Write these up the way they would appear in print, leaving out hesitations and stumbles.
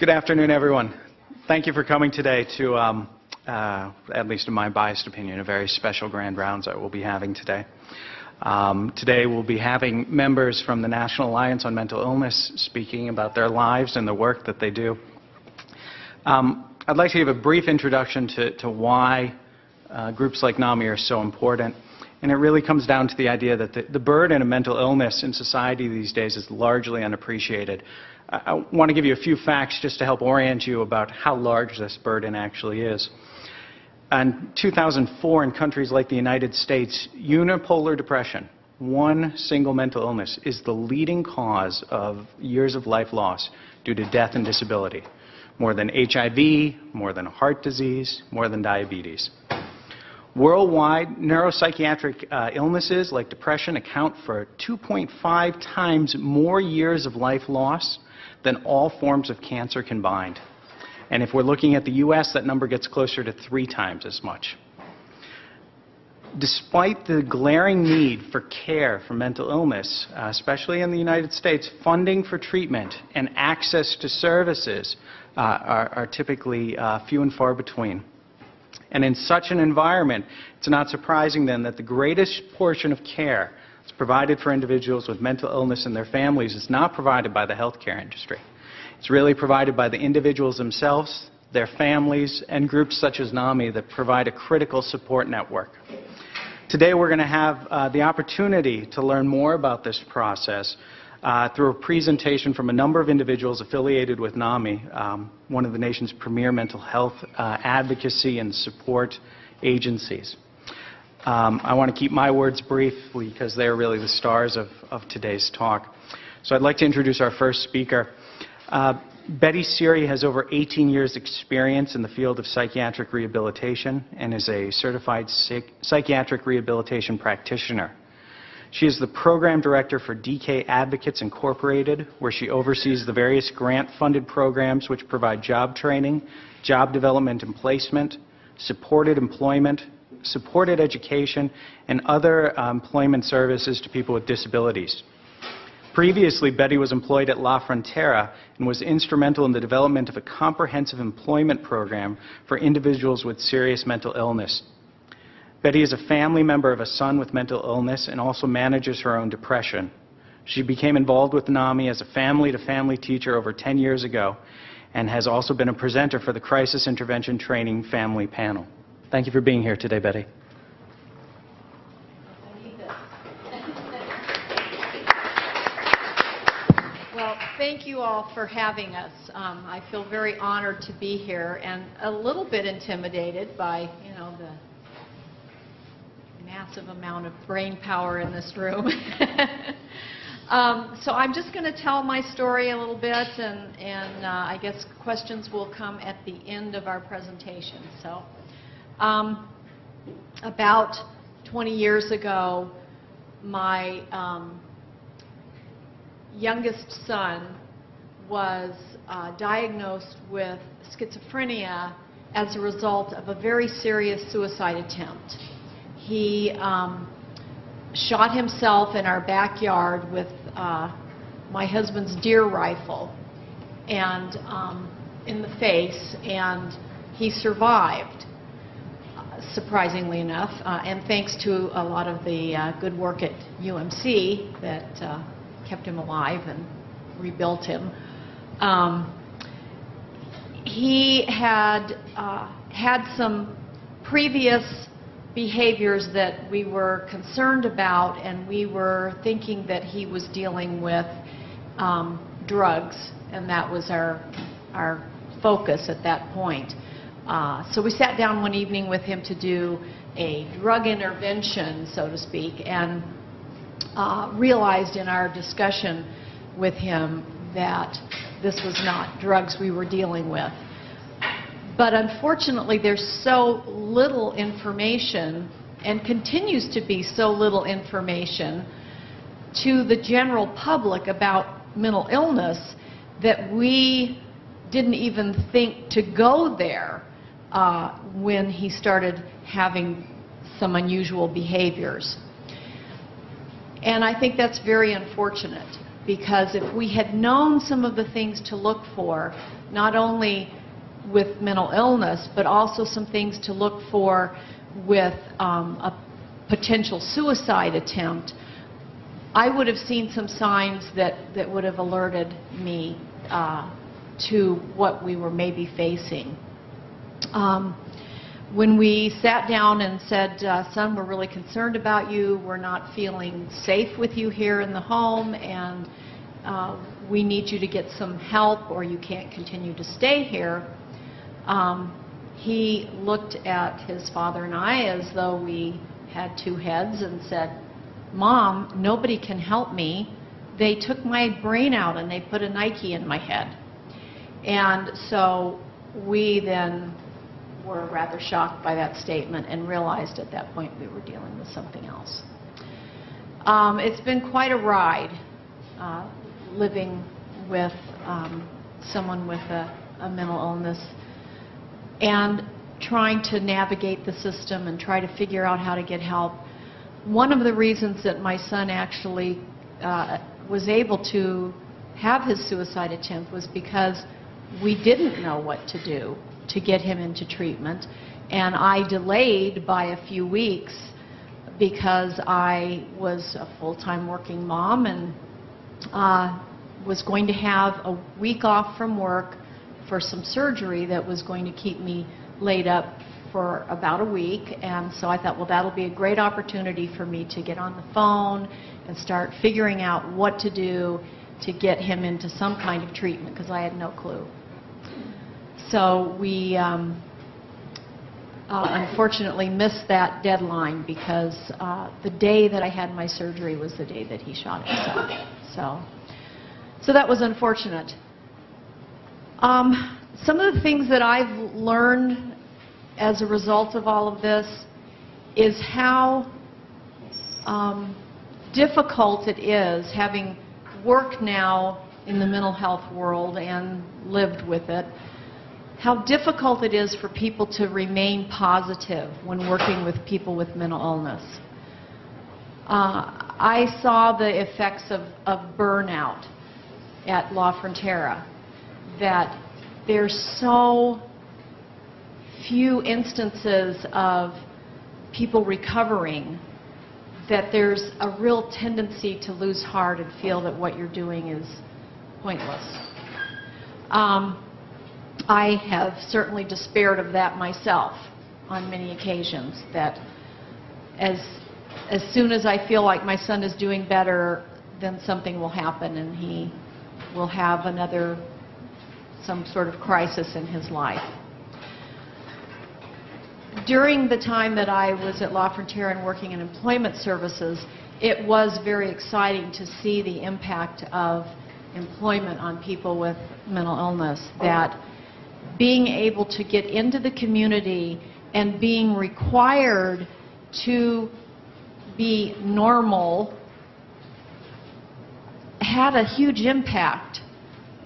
Good afternoon, everyone. Thank you for coming today to, at least in my biased opinion, a very special Grand Rounds that we'll be having today. Today we'll be having members from the National Alliance on Mental Illness speaking about their lives and the work that they do. I'd like to give a brief introduction to why groups like NAMI are so important. And it really comes down to the idea that the burden of mental illness in society these days is largely unappreciated. I want to give you a few facts just to help orient you about how large this burden actually is. In 2004, in countries like the United States, unipolar depression, one single mental illness, is the leading cause of years of life loss due to death and disability. More than HIV, more than heart disease, more than diabetes. Worldwide, neuropsychiatric illnesses like depression account for 2.5 times more years of life loss than all forms of cancer combined. And if we're looking at the U.S., that number gets closer to 3 times as much. Despite the glaring need for care for mental illness, especially in the United States, funding for treatment and access to services are typically few and far between. And in such an environment, it's not surprising then that the greatest portion of care that's provided for individuals with mental illness and their families is not provided by the healthcare industry. It's really provided by the individuals themselves, their families, and groups such as NAMI that provide a critical support network. Today we're going to have the opportunity to learn more about this process through a presentation from a number of individuals affiliated with NAMI, one of the nation's premier mental health advocacy and support agencies. I want to keep my words brief because they're really the stars of today's talk. So I'd like to introduce our first speaker. Betty Siri has over 18 years' experience in the field of psychiatric rehabilitation and is a certified psychiatric rehabilitation practitioner. She is the program director for DK Advocates Incorporated, where she oversees the various grant-funded programs which provide job training, job development and placement, supported employment, supported education, and other employment services to people with disabilities. Previously, Betty was employed at La Frontera and was instrumental in the development of a comprehensive employment program for individuals with serious mental illness. Betty is a family member of a son with mental illness and also manages her own depression. She became involved with NAMI as a family-to-family teacher over 10 years ago and has also been a presenter for the Crisis Intervention Training Family Panel. Thank you for being here today, Betty. Well, thank you all for having us. I feel very honored to be here and a little bit intimidated by, the massive amount of brain power in this room. So I'm just going to tell my story a little bit, and I guess questions will come at the end of our presentation. So, about 20 years ago, my youngest son was diagnosed with schizophrenia as a result of a very serious suicide attempt. He shot himself in our backyard with my husband's deer rifle and in the face, and he survived, surprisingly enough, and thanks to a lot of the good work at UMC that kept him alive and rebuilt him. He had had some previous behaviors that we were concerned about, and we were thinking that he was dealing with drugs, and that was our focus at that point. So we sat down one evening with him to do a drug intervention, so to speak, and realized in our discussion with him that this was not drugs we were dealing with. But unfortunately, there's so little information, and continues to be so little information to the general public about mental illness, that we didn't even think to go there when he started having some unusual behaviors. And I think that's very unfortunate. because if we had known some of the things to look for, not only with mental illness, but also some things to look for with a potential suicide attempt, I would have seen some signs that would have alerted me to what we were maybe facing. When we sat down and said, son, we're really concerned about you, we're not feeling safe with you here in the home, and we need you to get some help or you can't continue to stay here, he looked at his father and I as though we had two heads and said, Mom, nobody can help me. They took my brain out and they put a Nike in my head. And so we then were rather shocked by that statement and realized at that point we were dealing with something else. It's been quite a ride living with someone with a mental illness and trying to navigate the system and try to figure out how to get help. One of the reasons that my son actually was able to have his suicide attempt was because we didn't know what to do to get him into treatment, and I delayed by a few weeks because I was a full-time working mom and was going to have a week off from work for some surgery that was going to keep me laid up for about a week. And so I thought, well, that'll be a great opportunity for me to get on the phone and start figuring out what to do to get him into some kind of treatment, because I had no clue. So we unfortunately missed that deadline because the day that I had my surgery was the day that he shot himself. So that was unfortunate. Some of the things that I've learned as a result of all of this is how difficult it is, having worked now in the mental health world and lived with it, how difficult it is for people to remain positive when working with people with mental illness. I saw the effects of burnout at La Frontera, that there's so few instances of people recovering that there's a real tendency to lose heart and feel that what you're doing is pointless. I have certainly despaired of that myself on many occasions, that as soon as I feel like my son is doing better, then something will happen and he will have some sort of crisis in his life. During the time that I was at La Frontera and working in employment services, it was very exciting to see the impact of employment on people with mental illness, that being able to get into the community and being required to be normal had a huge impact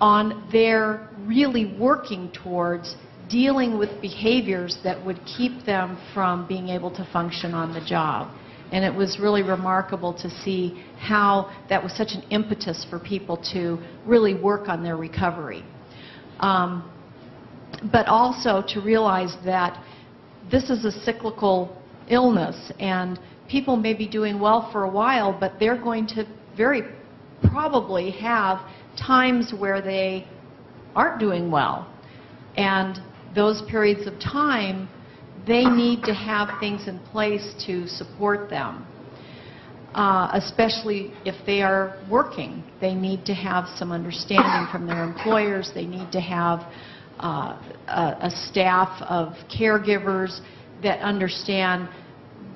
on their really working towards dealing with behaviors that would keep them from being able to function on the job. And it was really remarkable to see how that was such an impetus for people to really work on their recovery. But also to realize that this is a cyclical illness, and people may be doing well for a while, but they're going to very probably have times where they aren't doing well. And those periods of time, they need to have things in place to support them, especially if they are working. They need to have some understanding from their employers. They need to have a staff of caregivers that understand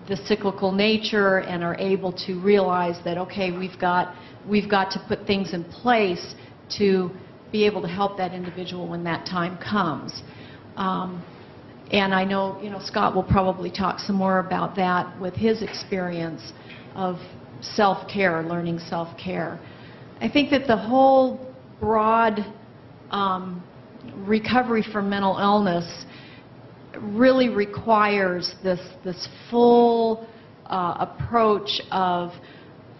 the cyclical nature and are able to realize that, okay, we've got to put things in place to be able to help that individual when that time comes. And I know, Scott will probably talk some more about that with his experience of self-care, learning self-care. I think that the whole broad recovery from mental illness really requires this full approach of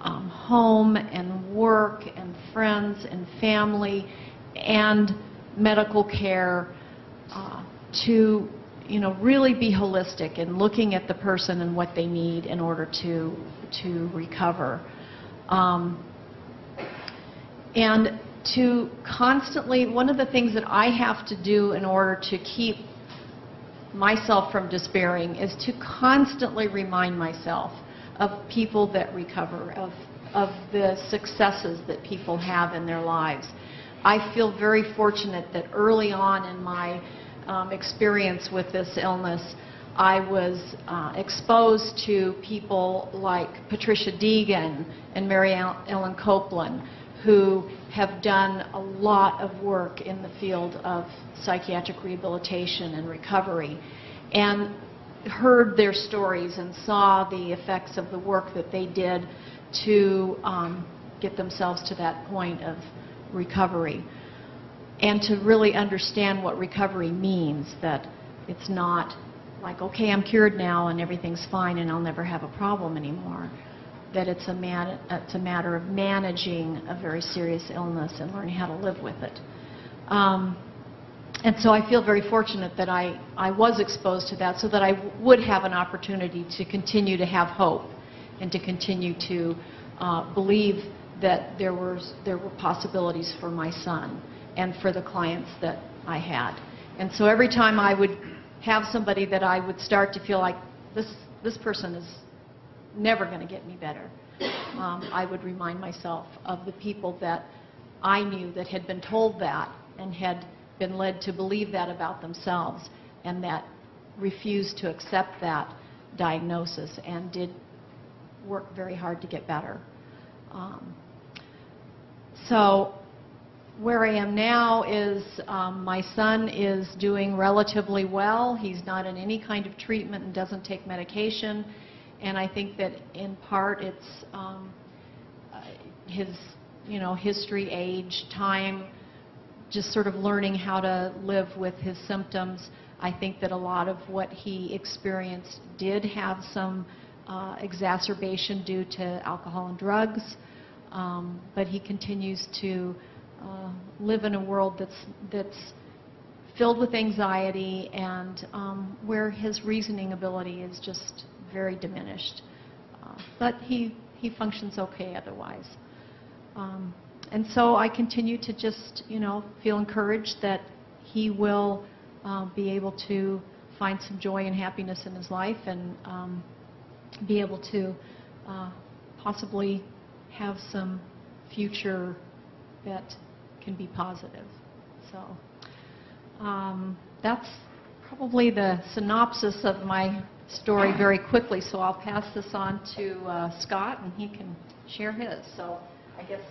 home and work and friends and family and medical care, to really be holistic and looking at the person and what they need in order to recover. And to constantly, one of the things that I have to do in order to keep myself from despairing is to constantly remind myself of people that recover, of the successes that people have in their lives. I feel very fortunate that early on in my experience with this illness, I was exposed to people like Patricia Deegan and Mary Ellen Copeland, who have done a lot of work in the field of psychiatric rehabilitation and recovery, and heard their stories and saw the effects of the work that they did to get themselves to that point of recovery, and to really understand what recovery means, that it's not like, okay, I'm cured now and everything's fine and I'll never have a problem anymore, that it's a matter of managing a very serious illness and learning how to live with it. And so I feel very fortunate that I was exposed to that, so that I would have an opportunity to continue to have hope and to continue to believe that there were possibilities for my son and for the clients that I had. And so every time I would have somebody that I would start to feel like this person is never going to get me better, I would remind myself of the people that I knew that had been told that and had been led to believe that about themselves, and that refused to accept that diagnosis and did work very hard to get better. So where I am now is my son is doing relatively well. He's not in any kind of treatment and doesn't take medication. And I think that in part it's his history, age, time, just sort of learning how to live with his symptoms. I think that a lot of what he experienced did have some exacerbation due to alcohol and drugs, but he continues to live in a world that's filled with anxiety, and where his reasoning ability is just very diminished. But he functions okay otherwise. And so I continue to just, feel encouraged that he will be able to find some joy and happiness in his life, and be able to possibly have some future that can be positive. So that's probably the synopsis of my story very quickly. So I'll pass this on to Scott, and he can share his. So I guess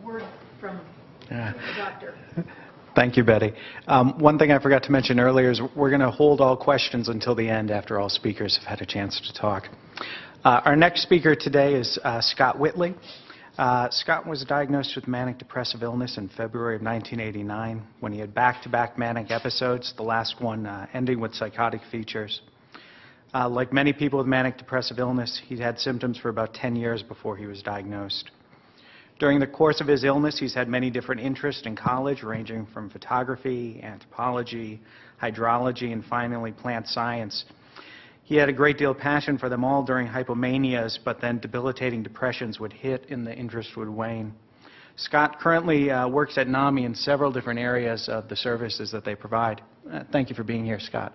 word from the doctor. Thank you, Betty. One thing I forgot to mention earlier is we're going to hold all questions until the end after all speakers have had a chance to talk. Our next speaker today is Scott Whitley. Scott was diagnosed with manic depressive illness in February of 1989 when he had back-to-back manic episodes, the last one ending with psychotic features. Like many people with manic depressive illness, he'd had symptoms for about 10 years before he was diagnosed. During the course of his illness, he's had many different interests in college, ranging from photography, anthropology, hydrology, and finally plant science. He had a great deal of passion for them all during hypomanias, but then debilitating depressions would hit and the interest would wane. Scott currently works at NAMI in several different areas of the services that they provide. Thank you for being here, Scott.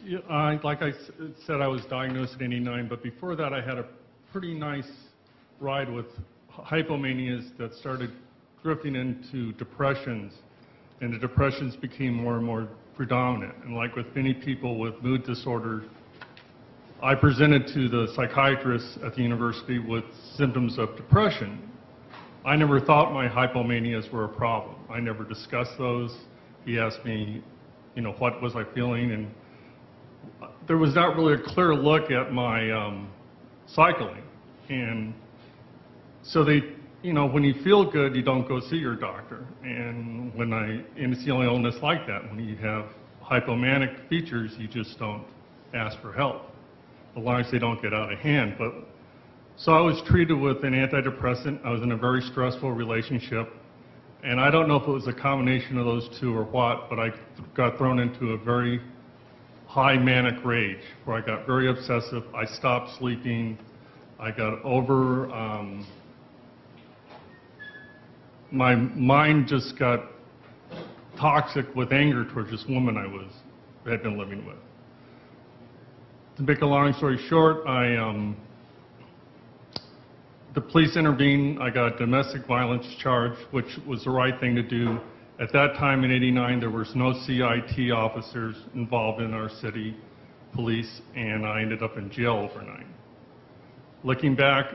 Yeah, like I said, I was diagnosed in '89, but before that I had a pretty nice ride with hypomanias that started drifting into depressions, and the depressions became more and more predominant. And like with many people with mood disorder, I presented to the psychiatrist at the university with symptoms of depression. I never thought my hypomanias were a problem. I never discussed those. He asked me, what was I feeling, and there was not really a clear look at my cycling. And so when you feel good, you don't go see your doctor. And it's the only illness like that. When you have hypomanic features, you just don't ask for help, as long as they don't get out of hand. So I was treated with an antidepressant. I was in a very stressful relationship. And I don't know if it was a combination of those two or what, but I got thrown into a very high manic rage where I got very obsessive. I stopped sleeping. I got my mind just got toxic with anger towards this woman I had been living with. To make a long story short, the police intervened. I got a domestic violence charge, which was the right thing to do. At that time in '89, there was no CIT officers involved in our city police, and I ended up in jail overnight. Looking back,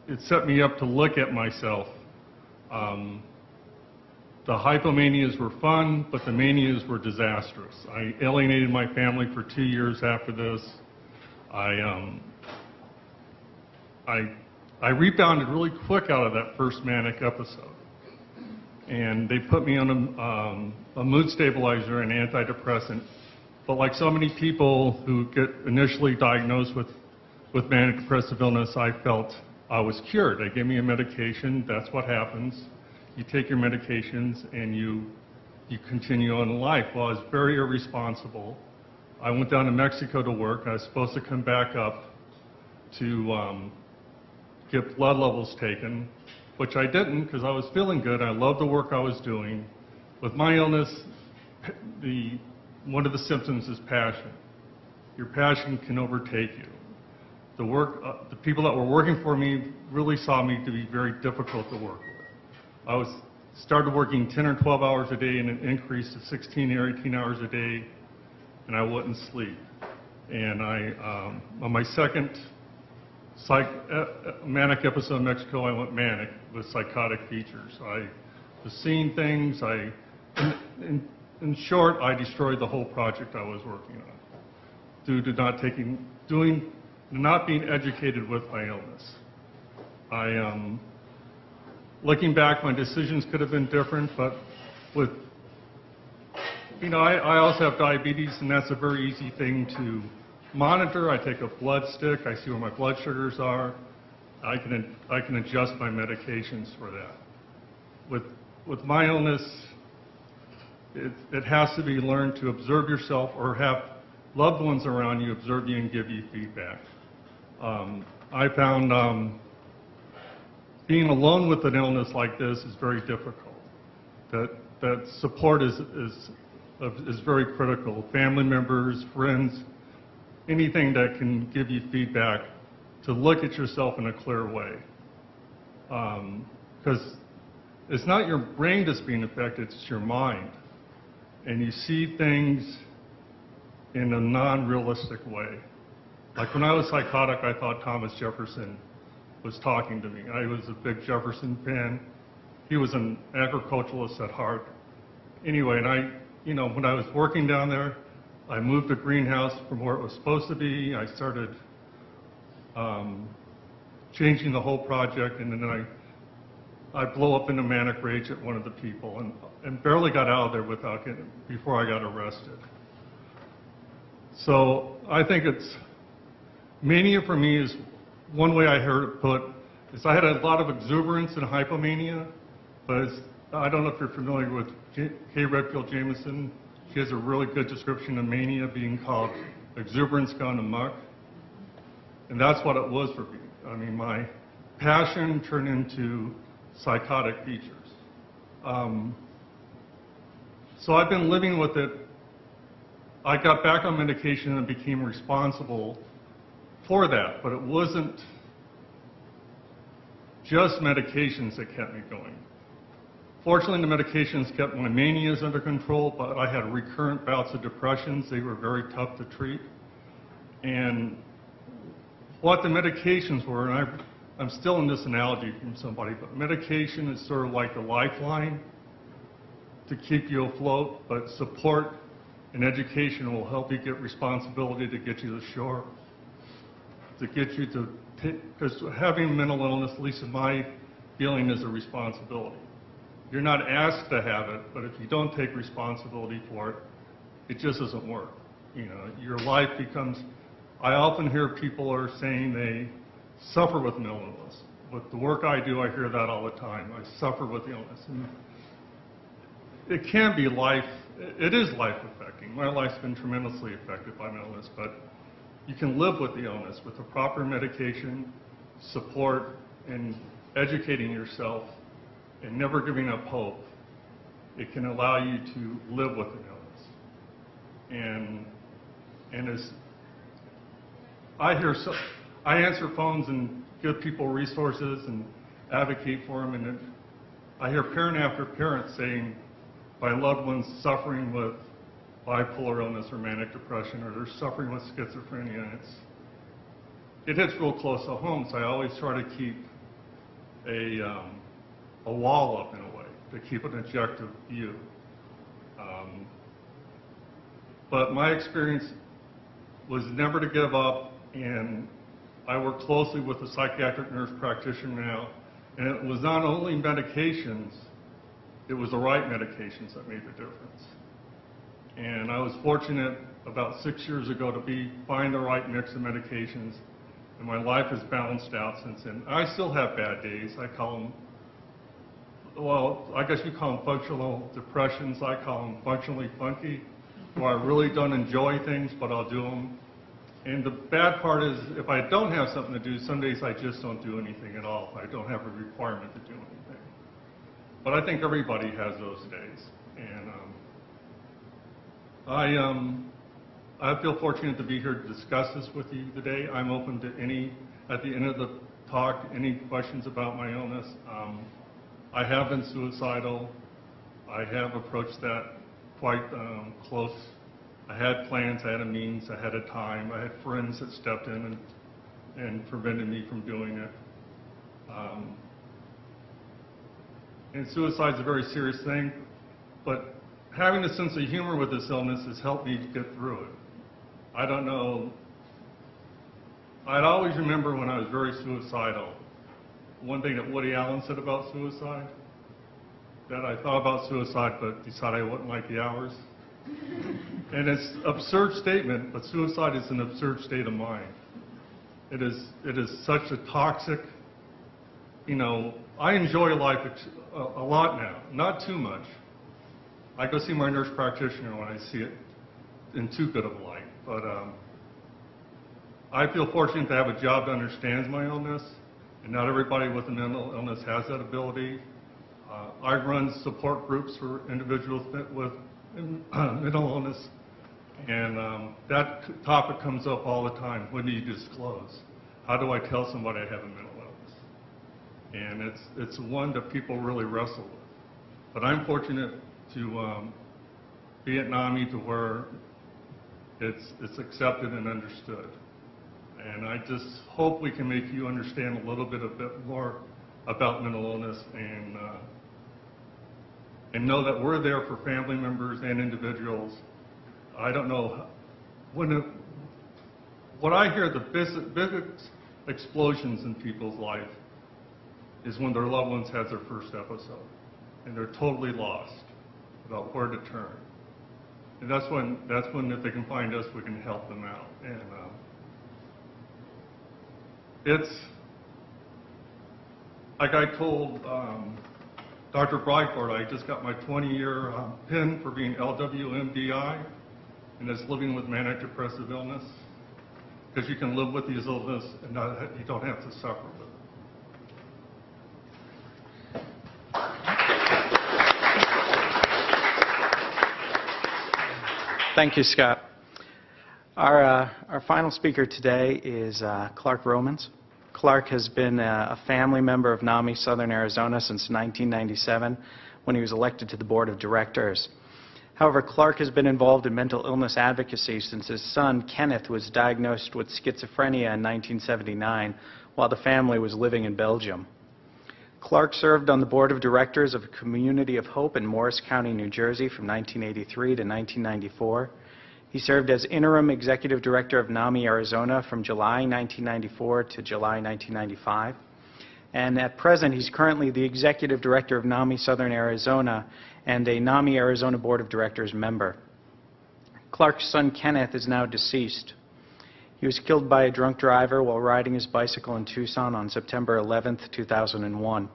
it set me up to look at myself. The hypomanias were fun, but the manias were disastrous. I alienated my family for 2 years after this. I rebounded really quick out of that first manic episode. And they put me on a mood stabilizer and antidepressant. But like so many people who get initially diagnosed with manic depressive illness, I felt I was cured. They gave me a medication. That's what happens. You take your medications and you continue on in life. Well, I was very irresponsible. I went down to Mexico to work. I was supposed to come back up to get blood levels taken, which I didn't because I was feeling good. I loved the work I was doing. With my illness, one of the symptoms is passion. Your passion can overtake you. The people that were working for me really saw me to be very difficult to work with. I started working 10 or 12 hours a day and it increased to 16 or 18 hours a day, and I wouldn't sleep. And on my second manic episode in Mexico, I went manic with psychotic features. I was seeing things. In short, I destroyed the whole project I was working on due to not being educated with my illness. Looking back, my decisions could have been different, but I also have diabetes, and that's a very easy thing to monitor. I take a blood stick. I see where my blood sugars are. I can adjust my medications for that. With my illness, it has to be learned to observe yourself or have loved ones around you observe you and give you feedback. I found being alone with an illness like this is very difficult. That support is very critical. Family members, friends, anything that can give you feedback to look at yourself in a clear way. Because it's not your brain that's being affected, it's your mind. And you see things in a non-realistic way. Like when I was psychotic, I thought Thomas Jefferson was talking to me. I was a big Jefferson fan. He was an agriculturalist at heart. Anyway, and when I was working down there, I moved the greenhouse from where it was supposed to be. I started changing the whole project, and then I blew up into manic rage at one of the people and barely got out of there before I got arrested. So I think mania for me is, one way I heard it put, is I had a lot of exuberance and hypomania, but I don't know if you're familiar with Kay Redfield Jamison. She has a really good description of mania being called exuberance gone amok. And that's what it was for me. I mean, my passion turned into psychotic features. So I've been living with it. I got back on medication and became responsible for that, but it wasn't just medications that kept me going. Fortunately, the medications kept my manias under control, but I had recurrent bouts of depressions. They were very tough to treat. And what the medications were, and I'm still in this analogy from somebody, but medication is sort of like the lifeline to keep you afloat, but support and education will help you get responsibility to get you to shore, to get you to take, because having mental illness, at least in my feeling, is a responsibility. You're not asked to have it, but if you don't take responsibility for it, it just doesn't work. your life becomes, I often hear people are saying they suffer with mental illness. With the work I do, I hear that all the time. I suffer with illness. And it can be it is life affecting. My life's been tremendously affected by mental illness, but you can live with the illness with the proper medication, support, and educating yourself and never giving up hope. It can allow you to live with an illness. And as I answer phones and give people resources and advocate for them, and I hear parent after parent saying, my loved one's suffering with bipolar illness or manic depression, or they're suffering with schizophrenia, and it hits real close to home, so I always try to keep a wall up in a way, to keep an objective view. But my experience was never to give up, and I work closely with a psychiatric nurse practitioner now, and it was not only medications, it was the right medications that made the difference. And I was fortunate about 6 years ago to find the right mix of medications, and my life has balanced out since then. I still have bad days. I call them, well, I guess you call them functional depressions. I call them functionally funky, where I really don't enjoy things, but I'll do them. And the bad part is, if I don't have something to do, some days I just don't do anything at all. I don't have a requirement to do anything. But I think everybody has those days. And I feel fortunate to be here to discuss this with you today. I'm open to at the end of the talk, any questions about my illness. I have been suicidal. I have approached that quite close. I had plans, I had a means, I had a time. I had friends that stepped in and prevented me from doing it. And suicide's a very serious thing, but having a sense of humor with this illness has helped me get through it. I don't know, I'd always remember when I was very suicidal, one thing that Woody Allen said about suicide, that I thought about suicide but decided I wouldn't like the hours. And it's an absurd statement, but suicide is an absurd state of mind. It is such a toxic, I enjoy life a lot now, not too much. I go see my nurse practitioner when I see it in too good of a light. But I feel fortunate to have a job that understands my illness, and not everybody with a mental illness has that ability. I run support groups for individuals with mental illness, and that topic comes up all the time. When do you disclose? How do I tell somebody I have a mental illness? And it's one that people really wrestle with. But I'm fortunate to be at NAMI to where it's accepted and understood. And I just hope we can make you understand a bit more about mental illness, and know that we're there for family members and individuals. I don't know, what I hear the biggest explosions in people's life is when their loved ones have their first episode, and they're totally lost about where to turn. And that's when if they can find us, we can help them out. And it's, like I told Dr. Breitbart, I just got my 20-year pin for being LWMDI, and that's living with manic depressive illness, because you can live with these illness and you don't have to suffer with it. Thank you, Scott. Our final speaker today is Clark Romans. Clark has been a family member of NAMI Southern Arizona since 1997, when he was elected to the board of directors. However, Clark has been involved in mental illness advocacy since his son, Kenneth, was diagnosed with schizophrenia in 1979 while the family was living in Belgium. Clark served on the board of directors of Community of Hope in Morris County, New Jersey from 1983 to 1994. He served as interim executive director of NAMI Arizona from July 1994 to July 1995. And at present, he's currently the executive director of NAMI Southern Arizona and a NAMI Arizona Board of Directors member. Clark's son Kenneth is now deceased. He was killed by a drunk driver while riding his bicycle in Tucson on September 11, 2001.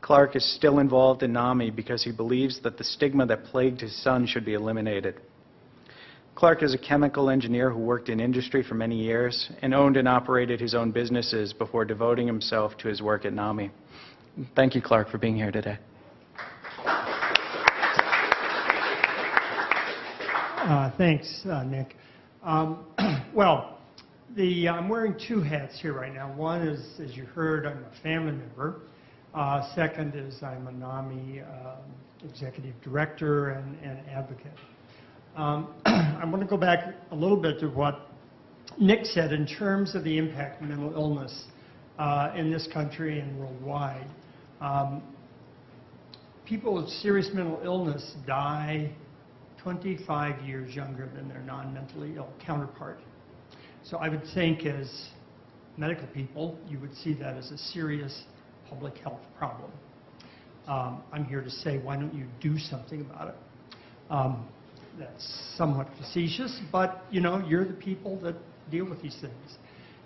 Clark is still involved in NAMI because he believes that the stigma that plagued his son should be eliminated. Clark is a chemical engineer who worked in industry for many years and owned and operated his own businesses before devoting himself to his work at NAMI. Thank you, Clark, for being here today. Thanks, Nick. Well, I'm wearing two hats here right now. One is, as you heard, I'm a family member. Second is I'm a NAMI executive director and advocate. I want to go back a little bit to what Nick said in terms of the impact of mental illness in this country and worldwide. People with serious mental illness die 25 years younger than their non-mentally ill counterpart. So I would think as medical people, you would see that as a serious public health problem. I'm here to say, why don't you do something about it? That's somewhat facetious, but you know, you're the people that deal with these things.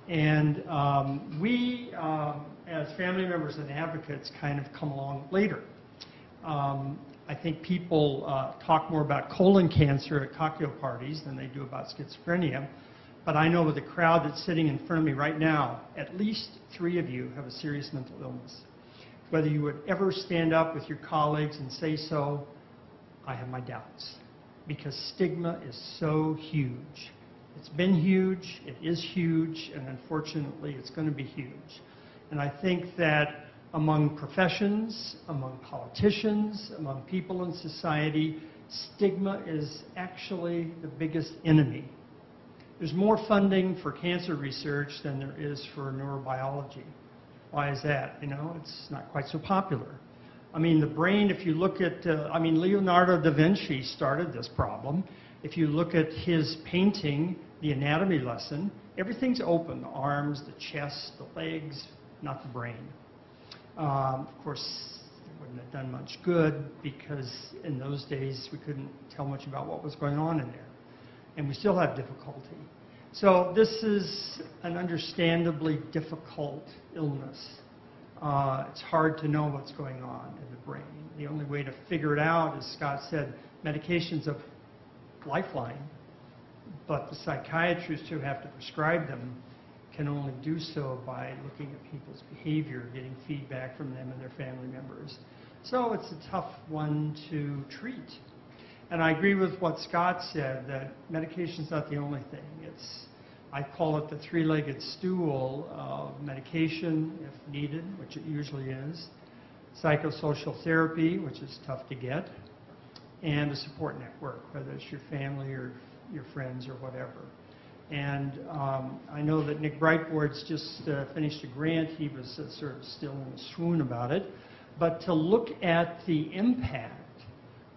And we, as family members and advocates, kind of come along later. I think people talk more about colon cancer at cocktail parties than they do about schizophrenia. But I know with the crowd that's sitting in front of me right now, at least 3 of you have a serious mental illness. Whether you would ever stand up with your colleagues and say so, I have my doubts. Because stigma is so huge. It's been huge, it is huge, and unfortunately it's going to be huge. And I think that among professions, among politicians, among people in society, stigma is actually the biggest enemy. There's more funding for cancer research than there is for neurobiology. Why is that? You know, it's not quite so popular. I mean, the brain, if you look at, Leonardo da Vinci started this problem. If you look at his painting, The Anatomy Lesson, everything's open, the arms, the chest, the legs, not the brain. Of course, it wouldn't have done much good because in those days we couldn't tell much about what was going on in there. And we still have difficulty. So this is an understandably difficult illness. It's hard to know what's going on in the brain. The only way to figure it out, as Scott said, medication's a lifeline, but the psychiatrists who have to prescribe them can only do so by looking at people's behavior, getting feedback from them and their family members. So it's a tough one to treat. And I agree with what Scott said, that medication's not the only thing. I call it the three-legged stool of medication, if needed, which it usually is, psychosocial therapy, which is tough to get, and a support network, whether it's your family or your friends or whatever. And I know that Nick Brightboard's just finished a grant. He was sort of still in a swoon about it. But to look at the impact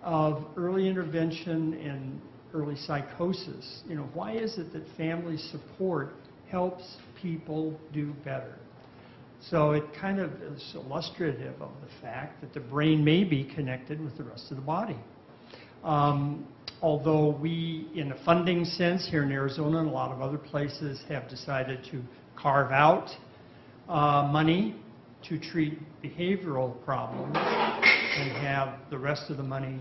of early intervention and early psychosis, you know, why is it that family support helps people do better? So it kind of is illustrative of the fact that the brain may be connected with the rest of the body. Although we, in a funding sense, here in Arizona and a lot of other places, have decided to carve out money to treat behavioral problems and have the rest of the money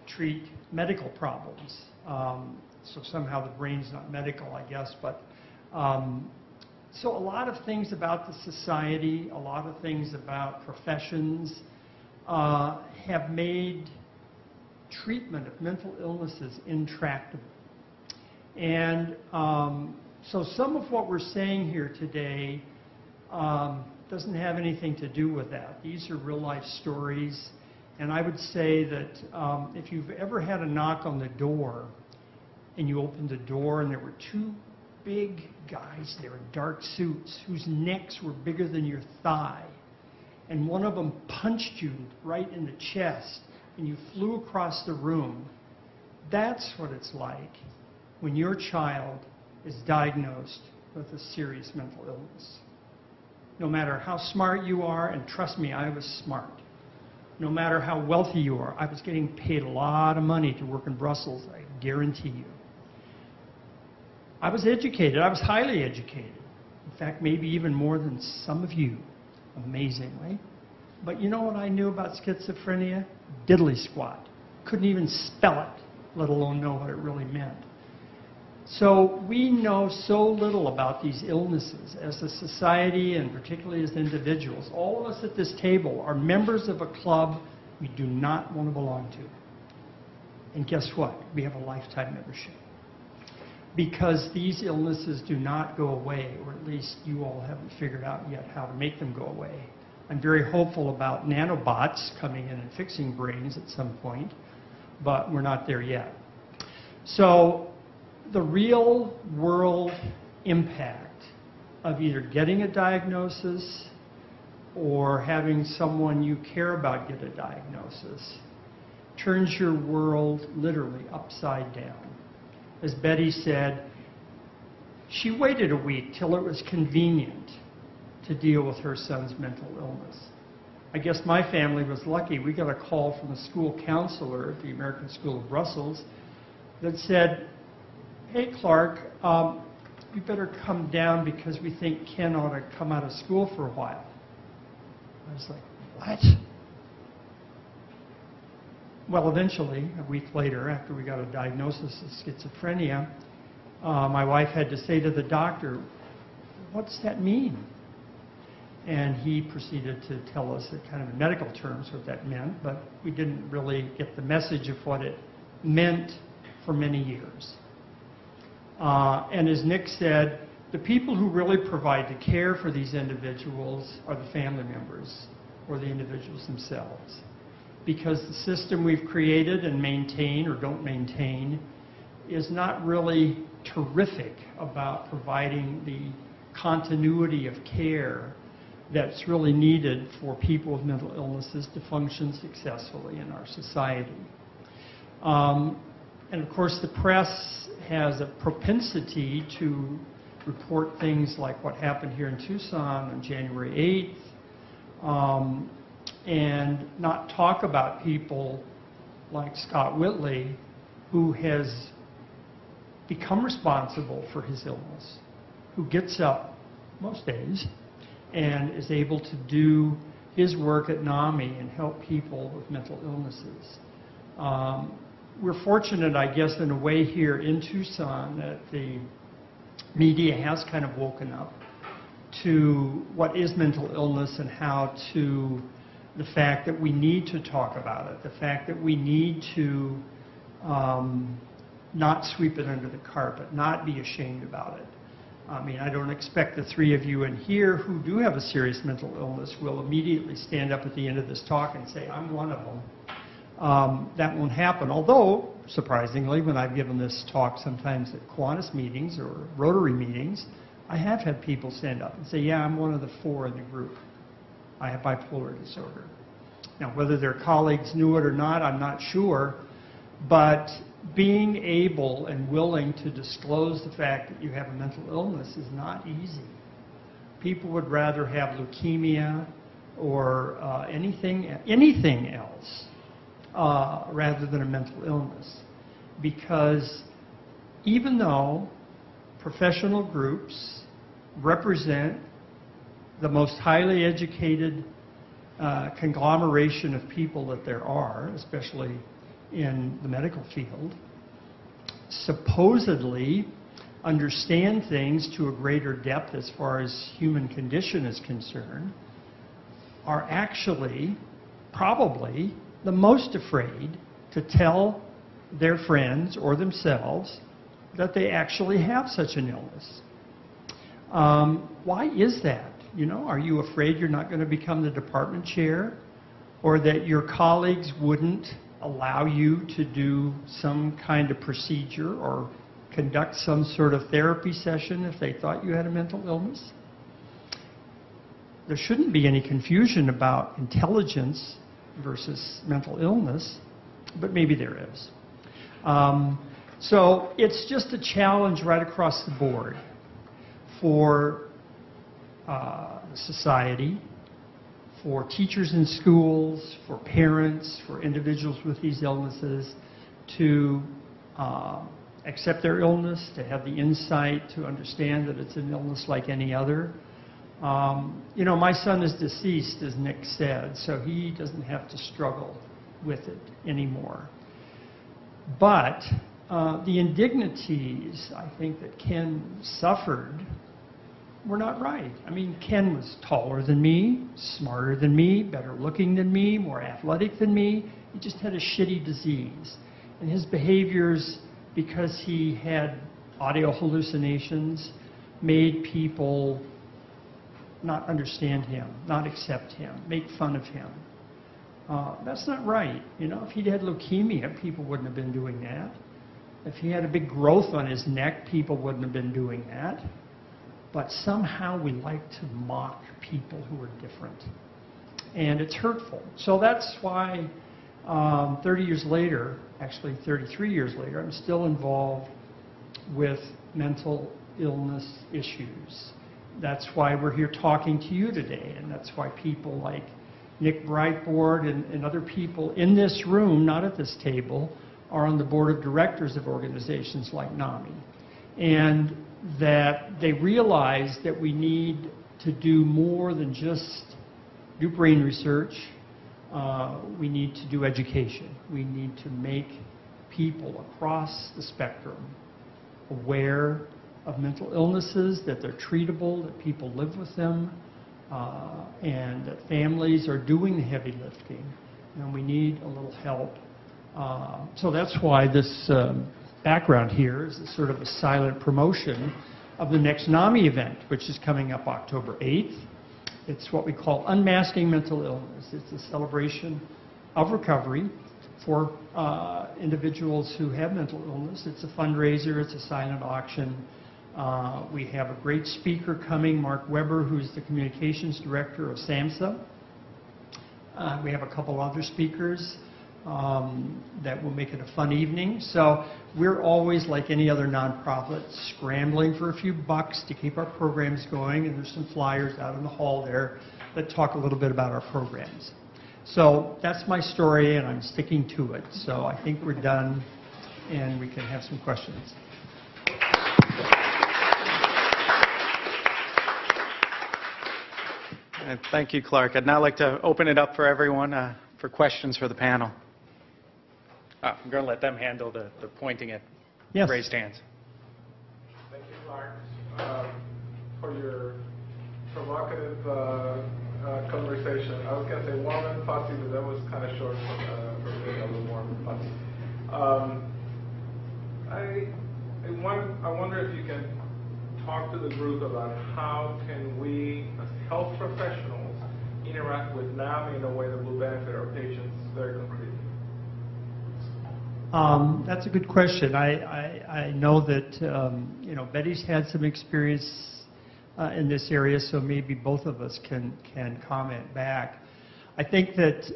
treat medical problems. So somehow the brain's not medical, I guess. But so a lot of things about the society, a lot of things about professions have made treatment of mental illnesses intractable. And so some of what we're saying here today doesn't have anything to do with that. These are real life stories. And I would say that if you've ever had a knock on the door and you opened the door and there were 2 big guys there in dark suits whose necks were bigger than your thigh, and one of them punched you right in the chest and you flew across the room, that's what it's like when your child is diagnosed with a serious mental illness. No matter how smart you are, and trust me, I was smart, no matter how wealthy you are. I was getting paid a lot of money to work in Brussels, I guarantee you. I was educated. I was highly educated. In fact, maybe even more than some of you, amazingly. But you know what I knew about schizophrenia? Diddly squat. Couldn't even spell it, let alone know what it really meant. So we know so little about these illnesses as a society and particularly as individuals. All of us at this table are members of a club we do not want to belong to. And guess what? We have a lifetime membership. Because these illnesses do not go away, or at least you all haven't figured out yet how to make them go away. I'm very hopeful about nanobots coming in and fixing brains at some point, but we're not there yet. So the real world impact of either getting a diagnosis or having someone you care about get a diagnosis turns your world literally upside down. As Betty said, she waited a week till it was convenient to deal with her son's mental illness. I guess my family was lucky. We got a call from the school counselor at the American School of Brussels that said, "Hey, Clark, you better come down because we think Ken ought to come out of school for a while." I was like, what? Well, eventually, a week later, after we got a diagnosis of schizophrenia, my wife had to say to the doctor, "What's that mean?" And he proceeded to tell us in kind of in medical terms what that meant, but we didn't really get the message of what it meant for many years. And as Nick said, the people who really provide the care for these individuals are the family members or the individuals themselves. Because the system we've created and maintain or don't maintain is not really terrific about providing the continuity of care that's really needed for people with mental illnesses to function successfully in our society. And of course, the press has a propensity to report things like what happened here in Tucson on January 8th, and not talk about people like Scott Whitley, who has become responsible for his illness, who gets up most days and is able to do his work at NAMI and help people with mental illnesses. We're fortunate, I guess, in a way here in Tucson that the media has kind of woken up to what is mental illness and how to the fact that we need to talk about it, the fact that we need to not sweep it under the carpet, not be ashamed about it. I mean, I don't expect the three of you in here who do have a serious mental illness will immediately stand up at the end of this talk and say, "I'm one of them." That won't happen. Although, surprisingly, when I've given this talk sometimes at Kiwanis meetings or Rotary meetings, I have had people stand up and say, "Yeah, I'm one of the 4 in the group. I have bipolar disorder." Now, whether their colleagues knew it or not, I'm not sure, but being able and willing to disclose the fact that you have a mental illness is not easy. People would rather have leukemia or anything else rather than a mental illness, because even though professional groups represent the most highly educated conglomeration of people that there are, especially in the medical field, supposedly understand things to a greater depth as far as human condition is concerned, are actually probably the most afraid to tell their friends or themselves that they actually have such an illness. Why is that? You know, are you afraid you're not going to become the department chair, or that your colleagues wouldn't allow you to do some kind of procedure or conduct some sort of therapy session if they thought you had a mental illness? There shouldn't be any confusion about intelligence versus mental illness, but maybe there is. So it's just a challenge right across the board for society, for teachers in schools, for parents, for individuals with these illnesses to accept their illness, to have the insight to understand that it's an illness like any other. You know, my son is deceased, as Nick said, so he doesn't have to struggle with it anymore. But the indignities, I think, that Ken suffered were not right. I mean, Ken was taller than me, smarter than me, better looking than me, more athletic than me. He just had a shitty disease. And his behaviors, because he had audio hallucinations, made people not understand him, not accept him, make fun of him. That's not right. You know, if he'd had leukemia, people wouldn't have been doing that. If he had a big growth on his neck, people wouldn't have been doing that. But somehow we like to mock people who are different. And it's hurtful. So that's why 30 years later, actually 33 years later, I'm still involved with mental illness issues. That's why we're here talking to you today, and that's why people like Nick Brightboard and other people in this room, not at this table, are on the board of directors of organizations like NAMI. And that they realize that we need to do more than just do brain research. We need to do education. We need to make people across the spectrum aware of mental illnesses, that they're treatable, that people live with them, and that families are doing the heavy lifting, and we need a little help. So that's why this background here is sort of a silent promotion of the next NAMI event, which is coming up October 8th. It's what we call Unmasking Mental Illness. It's a celebration of recovery for individuals who have mental illness. It's a fundraiser. It's a silent auction. We have a great speaker coming, Mark Weber, who's the communications director of SAMHSA. We have a couple other speakers that will make it a fun evening. So we're always, like any other nonprofit, scrambling for a few bucks to keep our programs going, and there's some flyers out in the hall there that talk a little bit about our programs. So that's my story, and I'm sticking to it. So I think we're done, and we can have some questions. Thank you, Clark. I'd now like to open it up for everyone for questions for the panel. I'm going to let them handle the pointing at raised hands. Thank you, Clark, for your provocative conversation. I was going to say warm and fuzzy, but that was kind of short for being a little warm and fuzzy. I wonder if you can talk to the group about how can we, as health professionals, interact with NAMI in a way that will benefit our patients very concretely. That's a good question. I know that you know, Betty's had some experience in this area, so maybe both of us can comment back. I think that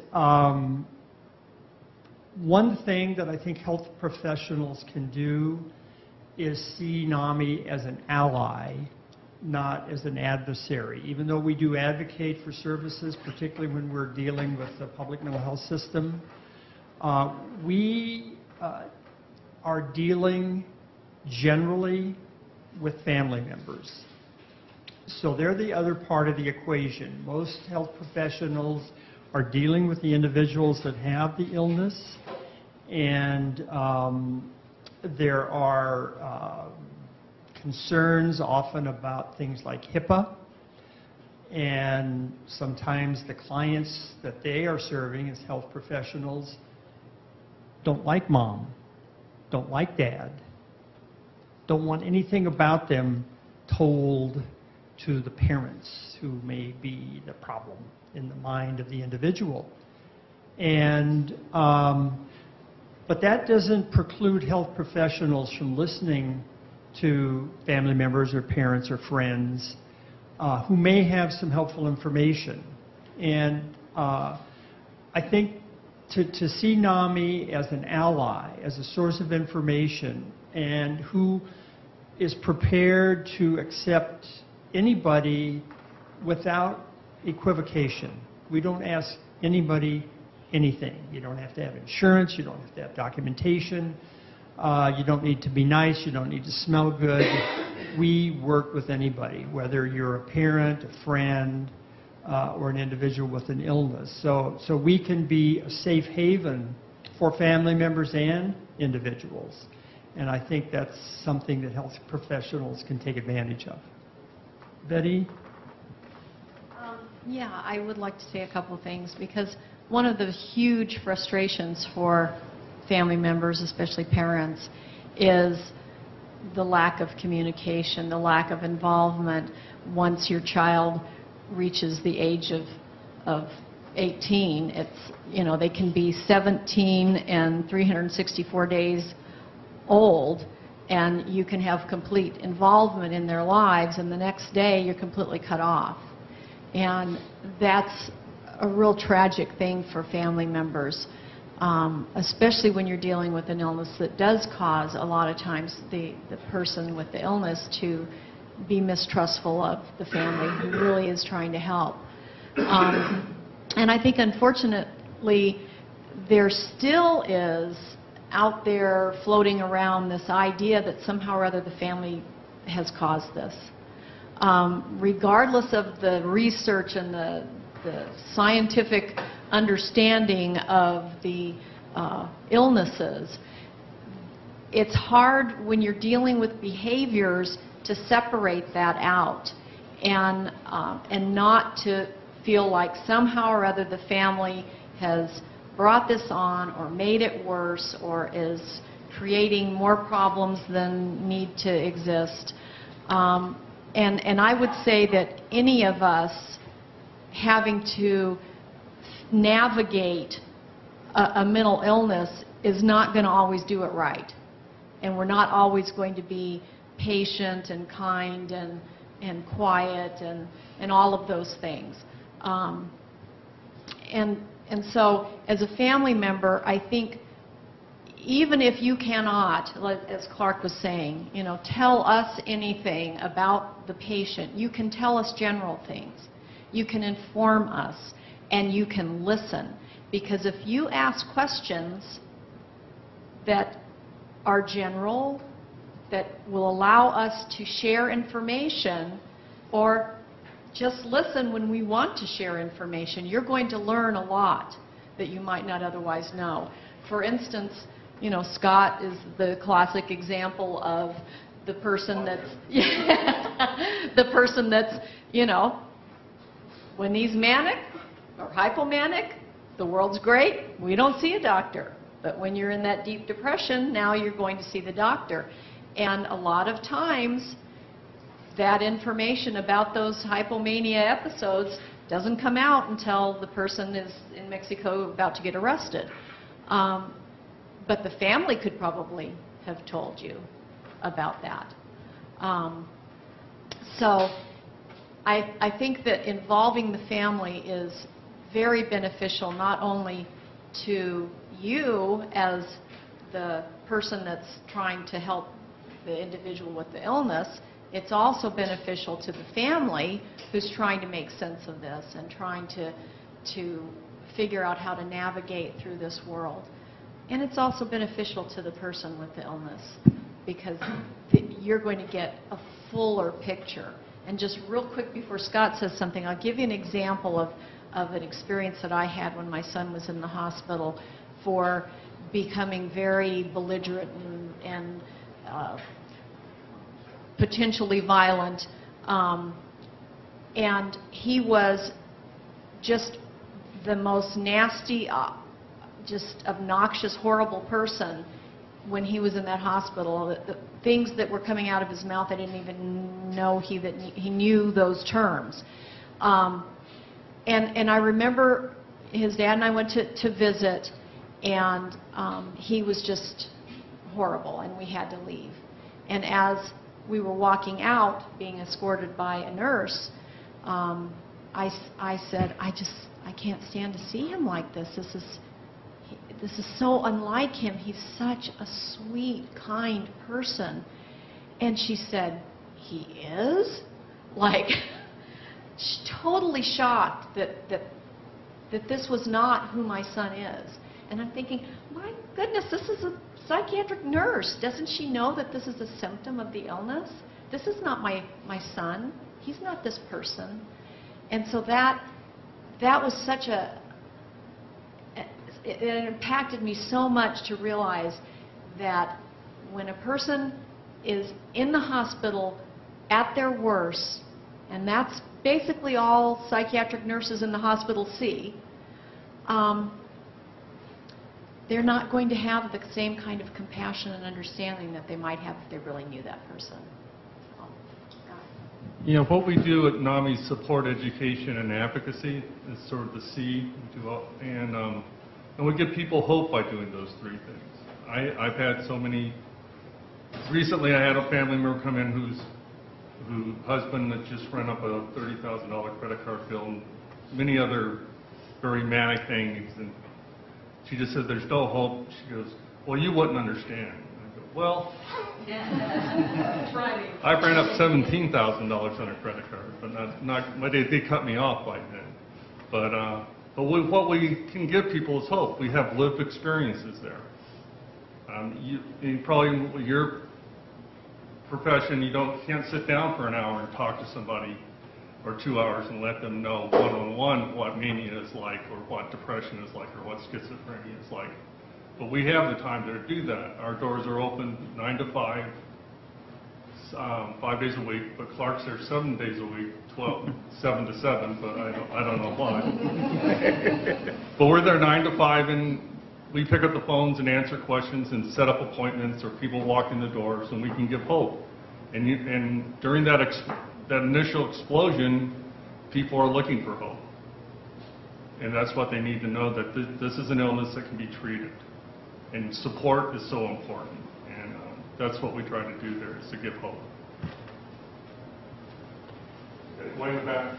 one thing that I think health professionals can do is see NAMI as an ally, not as an adversary. Even though we do advocate for services, particularly when we're dealing with the public mental health system, we are dealing generally with family members. So they're the other part of the equation. Most health professionals are dealing with the individuals that have the illness, and there are concerns often about things like HIPAA, and sometimes the clients that they are serving as health professionals don't like mom, don't like dad, don't want anything about them told to the parents who may be the problem in the mind of the individual. And but that doesn't preclude health professionals from listening to family members or parents or friends who may have some helpful information. And I think to see NAMI as an ally, as a source of information, and who is prepared to accept anybody without equivocation. We don't ask anybody anything. You don't have to have insurance. You don't have to have documentation. You don't need to be nice. You don't need to smell good. We work with anybody, whether you're a parent, a friend, or an individual with an illness. So we can be a safe haven for family members and individuals. And I think that's something that health professionals can take advantage of. Betty? Yeah, I would like to say a couple of things, because one of the huge frustrations for family members, especially parents, is the lack of communication, the lack of involvement once your child reaches the age of 18. It's, you know, they can be 17 and 364 days old, and you can have complete involvement in their lives, and the next day you're completely cut off. And that's a real tragic thing for family members, especially when you're dealing with an illness that does cause a lot of times the person with the illness to be mistrustful of the family who really is trying to help. And I think, unfortunately, there still is out there floating around this idea that somehow or other the family has caused this. Regardless of the research and the scientific understanding of the illnesses, it's hard when you're dealing with behaviors to separate that out and not to feel like somehow or other the family has brought this on or made it worse or is creating more problems than need to exist. And I would say that any of us having to navigate a mental illness is not going to always do it right. And we're not always going to be patient and kind and quiet and all of those things. And so as a family member, I think even if you cannot, as Clark was saying, you know, tell us anything about the patient, you can tell us general things. You can inform us, and you can listen. Because if you ask questions that are general, that will allow us to share information, or just listen when we want to share information, you're going to learn a lot that you might not otherwise know. For instance, you know, Scott is the classic example of the person that's, the person that's, you know, when he's manic or hypomanic, the world's great, we don't see a doctor. But when you're in that deep depression, now you're going to see the doctor. And a lot of times, that information about those hypomania episodes doesn't come out until the person is in Mexico about to get arrested. But the family could probably have told you about that. So I think that involving the family is very beneficial, not only to you as the person that's trying to help the individual with the illness, it's also beneficial to the family who's trying to make sense of this and trying to figure out how to navigate through this world. And it's also beneficial to the person with the illness, because you're going to get a fuller picture. And just real quick before Scott says something, I'll give you an example of an experience that I had when my son was in the hospital for becoming very belligerent and potentially violent. And he was just the most nasty, just obnoxious, horrible person when he was in that hospital. The things that were coming out of his mouth, I didn't even know he knew those terms. And I remember his dad and I went to visit, and he was just horrible, and we had to leave. And as we were walking out, being escorted by a nurse, I said, I can't stand to see him like this. This is so unlike him. He's such a sweet, kind person. And she said, he is? Like, totally shocked that that this was not who my son is. And I'm thinking, my goodness, this is a psychiatric nurse. Doesn't she know that this is a symptom of the illness? This is not my son. He's not this person. And so that was such it impacted me so much to realize that when a person is in the hospital at their worst, and that's basically all psychiatric nurses in the hospital see, they're not going to have the same kind of compassion and understanding that they might have if they really knew that person. So, You know, what we do at NAMI is support education and advocacy is sort of the C. And we give people hope by doing those three things. I've had so many. Recently, I had a family member come in whose husband had just run up a $30,000 credit card bill and many other very manic things. And she just said, "There's no hope." She goes, "Well, you wouldn't understand." And I go, "Well, I ran up $17,000 on a credit card, but they cut me off by then. But what we can give people is hope. We have lived experiences there. You probably your profession, you can't sit down for an hour and talk to somebody or 2 hours and let them know one-on-one what mania is like or what depression is like or what schizophrenia is like. But we have the time to do that. Our doors are open 9 to 5, 5 days a week, but Clark's there 7 days a week, 7 to 7, but I don't know why. But we're there 9 to 5, and we pick up the phones and answer questions and set up appointments, or people walk in the doors, and we can give hope. And during that initial explosion, people are looking for hope. And that's what they need to know, that this is an illness that can be treated. And support is so important. And that's what we try to do there, is to give hope. Okay, way in the back.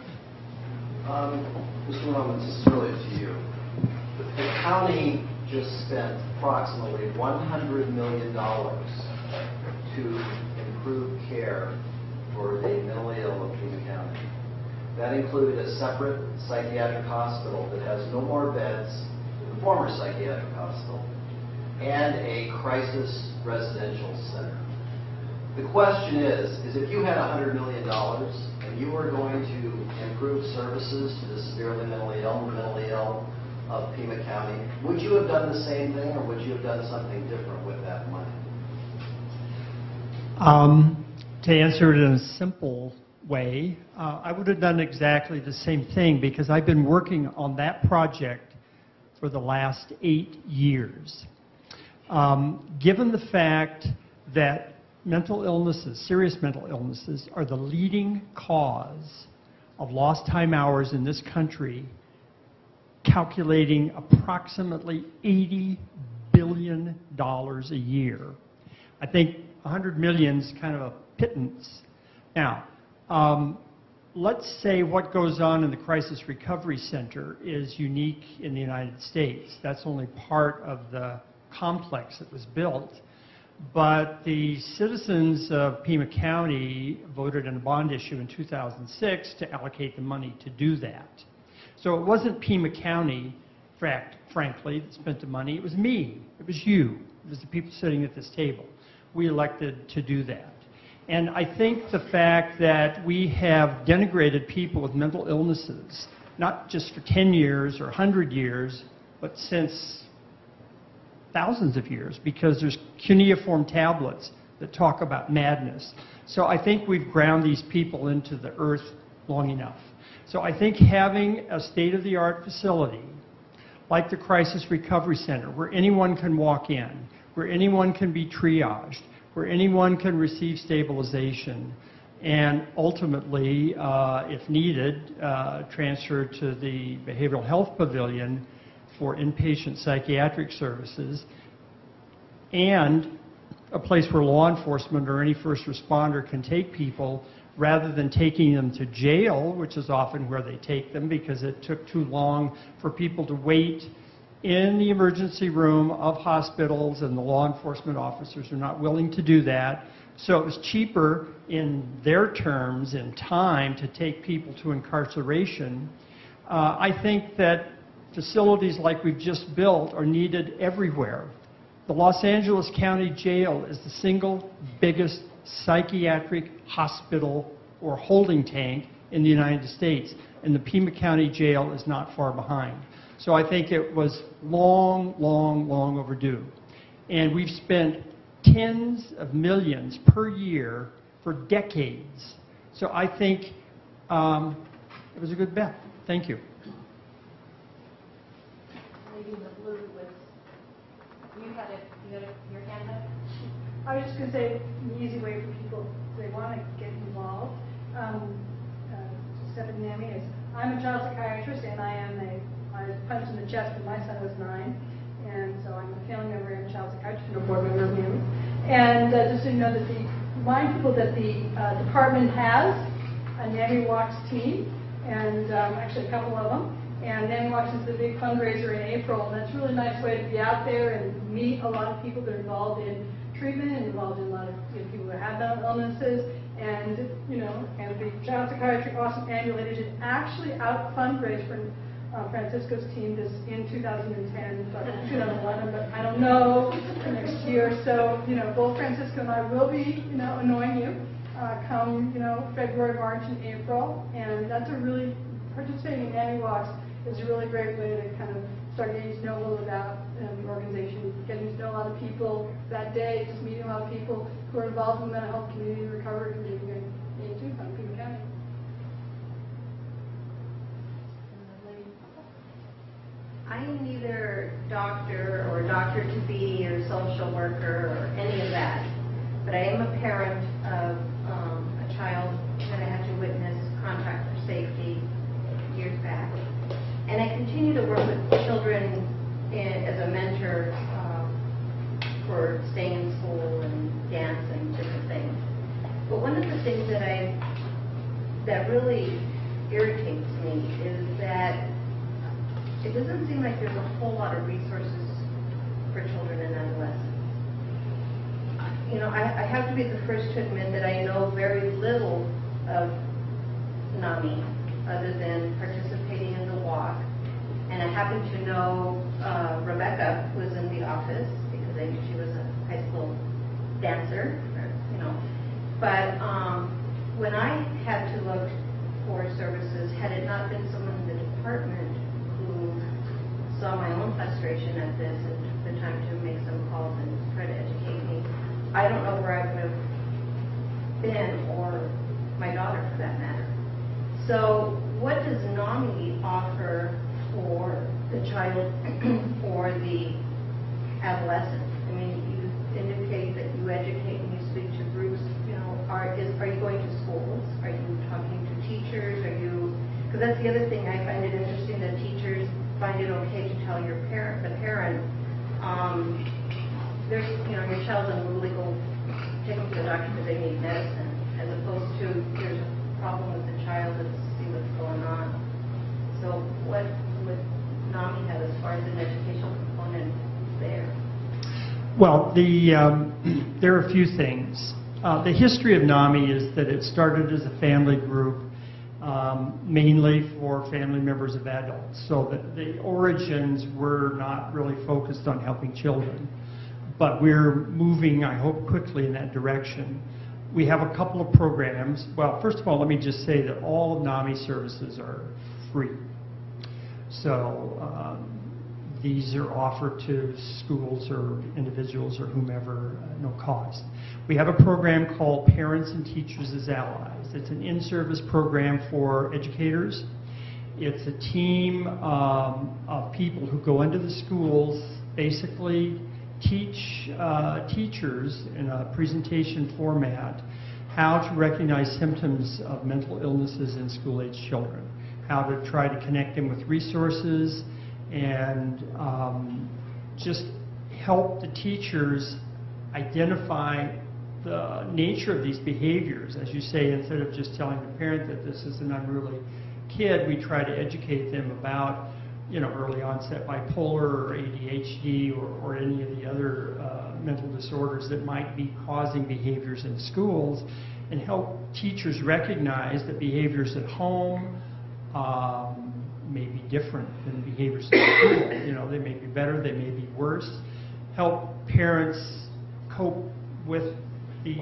Mr. Romans, this is really to you. The county just spent approximately $100 million to improve care for the mentally ill of Pima County. That included a separate psychiatric hospital that has no more beds than the former psychiatric hospital, and a crisis residential center. The question is if you had $100 million and you were going to improve services to the severely mentally ill of Pima County, would you have done the same thing, or would you have done something different with that money? To answer it in a simple way, I would have done exactly the same thing, because I've been working on that project for the last 8 years. Given the fact that mental illnesses, serious mental illnesses, are the leading cause of lost time hours in this country, calculating approximately $80 billion a year. I think 100 million is kind of a pittance. Now, let's say what goes on in the Crisis Recovery Center is unique in the United States. That's only part of the complex that was built. But the citizens of Pima County voted in a bond issue in 2006 to allocate the money to do that. So it wasn't Pima County, frankly, that spent the money. It was me. It was you. It was the people sitting at this table. We elected to do that. And I think the fact that we have denigrated people with mental illnesses, not just for 10 years or 100 years, but since thousands of years, because there's cuneiform tablets that talk about madness. So I think we've ground these people into the earth long enough. So I think having a state-of-the-art facility like the Crisis Recovery Center, where anyone can walk in, where anyone can be triaged, where anyone can receive stabilization, and ultimately, if needed, transferred to the Behavioral Health Pavilion for inpatient psychiatric services, and a place where law enforcement or any first responder can take people rather than taking them to jail, which is often where they take them because it took too long for people to wait in the emergency room of hospitals, and the law enforcement officers are not willing to do that. So it was cheaper in their terms in time to take people to incarceration. I think that facilities like we've just built are needed everywhere. The Los Angeles County Jail is the single biggest psychiatric hospital or holding tank in the United States, and the Pima County Jail is not far behind. So I think it was long, long, long overdue. And we've spent tens of millions per year for decades. So I think it was a good bet. Thank you. Lady in the blue was, you had your hand up? I was just going to say an easy way for people, if they want to get involved. Stephanie Nami is, I'm a child psychiatrist, and I was punched in the chest when my son was 9, and so I'm a family member and a child psychiatrist and a board member of NAMI. And just so you know, remind people that the department has a NAMI Walks team, and actually a couple of them. And NAMI Walks is the big fundraiser in April, and that's a really nice way to be out there and meet a lot of people that are involved in treatment and involved in a lot of people who have mental illnesses. And and the child psychiatry awesome ambulance did actually out fundraise for Francisco's team in 2010, but 2011, but I don't know for next year. So both Francisco and I will be annoying you come February, March, and April, and that's a really participating in NAMI Walks is a really great way to kind of start getting to know a little about the organization, getting to know a lot of people that day, just meeting a lot of people who are involved in the mental health community and recovery community too from Pima County. I am neither doctor or doctor-to-be or social worker or any of that, but I am a parent of a child that I had to witness contract for safety years back. And I continue to work with children as a mentor for staying in school and dance and different things. But one of the things that really irritates me is that it doesn't seem like there's a whole lot of resources for children and adolescents. I have to be the first to admit that I know very little of NAMI other than participating in the walk. And I happen to know Rebecca, who was in the office, because I knew she was a high school dancer, But when I had to look for services, had it not been someone in the department who saw my own frustration at this and took the time to make some calls and try to educate me, I don't know where I would have been, or my daughter for that matter. So what does NAMI offer for the child or the adolescent? I mean, you indicate that you educate and you speak to groups. Are you going to schools? Are you talking to teachers? Because that's the other thing I find it interesting, that teachers find it okay to tell the parent, there's, your child's unruly, go take them to the doctor because they need medicine, as opposed to there's a problem with the child, let's see what's going on. So what would NAMI have as far as an educational component there? Well, there are a few things. The history of NAMI is that it started as a family group, mainly for family members of adults. So the origins were not really focused on helping children. But we're moving, I hope, quickly in that direction. We have a couple of programs. Well, first of all, let me just say that all of NAMI services are free. So these are offered to schools or individuals or whomever, no cost. We have a program called Parents and Teachers as Allies. It's an in-service program for educators. It's a team of people who go into the schools, basically teach teachers in a presentation format how to recognize symptoms of mental illnesses in school-age children, how to try to connect them with resources, and just help the teachers identify the nature of these behaviors. As you say, instead of just telling the parent that this is an unruly kid, we try to educate them about early onset bipolar or ADHD or any of the other mental disorders that might be causing behaviors in schools, and help teachers recognize that behaviors at home may be different than behaviors in school. You know, they may be better, they may be worse. Help parents cope with the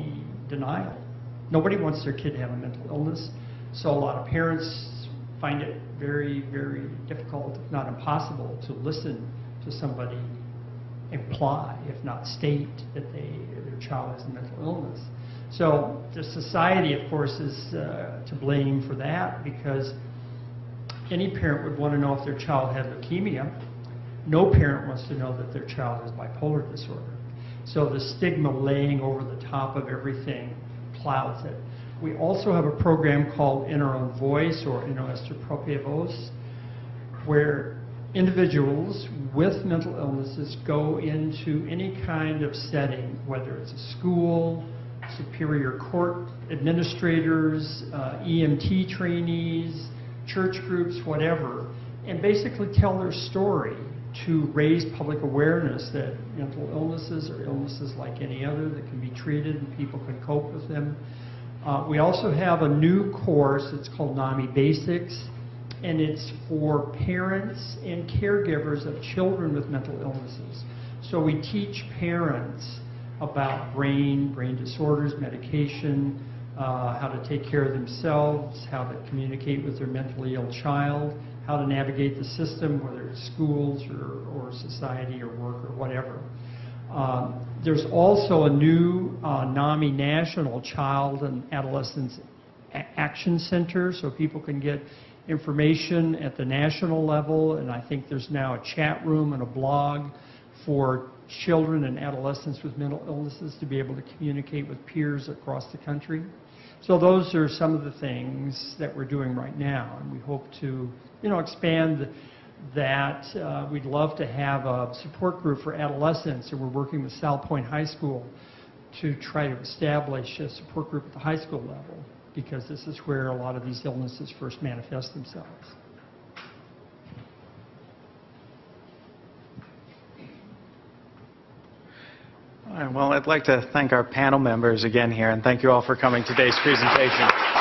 denial. Nobody wants their kid to have a mental illness, so a lot of parents find it very, very difficult, if not impossible, to listen to somebody imply, if not state, that their child has a mental illness. So the society, of course, is to blame for that, because any parent would want to know if their child had leukemia. No parent wants to know that their child has bipolar disorder. So the stigma laying over the top of everything clouds it. We also have a program called In Our Own Voice, or In Nuestra Propia Voz, where individuals with mental illnesses go into any kind of setting, whether it's a school, superior court administrators, EMT trainees, church groups, whatever, and basically tell their story to raise public awareness that mental illnesses are illnesses like any other that can be treated and people can cope with them. We also have a new course, it's called NAMI Basics, and it's for parents and caregivers of children with mental illnesses. So we teach parents about brain disorders, medication, how to take care of themselves, how to communicate with their mentally ill child, how to navigate the system, whether it's schools or society or work or whatever. There's also a new NAMI National Child and Adolescent Action Center, so people can get information at the national level, and I think there's now a chat room and a blog for children and adolescents with mental illnesses to be able to communicate with peers across the country. So those are some of the things that we're doing right now, and we hope to, expand that. We'd love to have a support group for adolescents, and we're working with South Point High School to try to establish a support group at the high school level, because this is where a lot of these illnesses first manifest themselves. All right, well, I'd like to thank our panel members again here, and thank you all for coming to today's presentation.